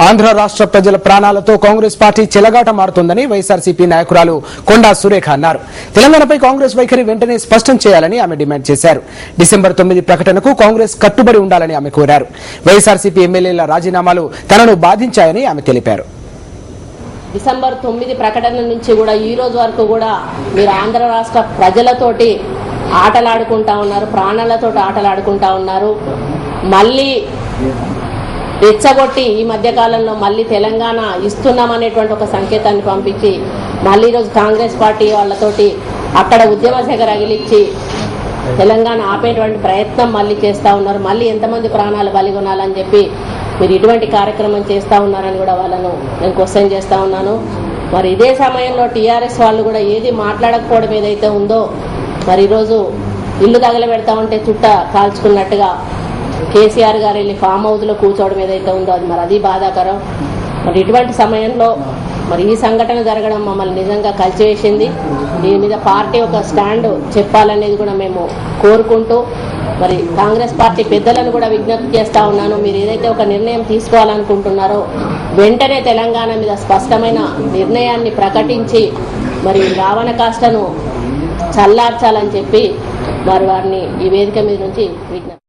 ఆంధ్ర రాష్ట్ర ప్రజల ప్రాణాలతో కాంగ్రెస్ పార్టీ చెలగాటమాడుతోందని వైఎస్ఆర్సీపీ నాయకురాలు కొండా సురేఖ అన్నారు. తెలంగాణపై కాంగ్రెస్ వైఖరి వెంటనే స్పష్టం చేయాలని ఆమె డిమాండ్ చేశారు. డిసెంబర్ 9 ప్రకటనకు కాంగ్రెస్ కట్టుబడి ఉండాలని ఆమె కోరారు. వైఎస్ఆర్సీపీ ఎమ్మెల్యేల రాజీనామాలు తనను బాధించాయని ఆమె తెలిపారు. డిసెంబర్ 9 ప్రకటన నుంచి కూడా ఈ రోజు వరకు కూడా మీరు ఆంధ్ర రాష్ట్ర ప్రజలతోటి ఆటలాడుకుంటా ఉన్నారు, ప్రాణాలతోటి ఆటలాడుకుంటా ఉన్నారు. మళ్ళీ రెచ్చగొట్టి ఈ మధ్యకాలంలో మళ్ళీ తెలంగాణ ఇస్తున్నామనేటువంటి ఒక సంకేతాన్ని పంపించి మళ్ళీ ఈరోజు కాంగ్రెస్ పార్టీ వాళ్ళతోటి అక్కడ ఉద్యమ శాఖ రగిలిచ్చి తెలంగాణ ఆపేటువంటి ప్రయత్నం మళ్ళీ చేస్తూ ఉన్నారు. మళ్ళీ ఎంతమంది ప్రాణాలు బలిగొనాలని చెప్పి మీరు ఇటువంటి కార్యక్రమం చేస్తూ ఉన్నారని కూడా వాళ్ళను నేను క్వశ్చన్ చేస్తూ ఉన్నాను. మరి ఇదే సమయంలో టీఆర్ఎస్ వాళ్ళు కూడా ఏది మాట్లాడకపోవడం ఏదైతే ఉందో, మరి ఈరోజు ఇల్లు తగలబెడతా ఉంటే చుట్ట కాల్చుకున్నట్టుగా కేసీఆర్ గారు వెళ్ళి ఫామ్ హౌస్లో కూర్చోవడం ఏదైతే ఉందో అది బాధాకరం. మరి ఇటువంటి సమయంలో మరి ఈ సంఘటన జరగడం మమ్మల్ని నిజంగా కలిచివేసింది. దీని మీద పార్టీ ఒక స్టాండ్ చెప్పాలనేది కూడా మేము కోరుకుంటూ మరి కాంగ్రెస్ పార్టీ పెద్దలను కూడా విజ్ఞప్తి చేస్తూ ఉన్నాను. మీరు ఏదైతే ఒక నిర్ణయం తీసుకోవాలనుకుంటున్నారో వెంటనే తెలంగాణ మీద స్పష్టమైన నిర్ణయాన్ని ప్రకటించి మరి రావణ కాష్టను చల్లార్చాలని చెప్పి మరి వారిని ఈ వేదిక మీద నుంచి విజ్ఞప్తి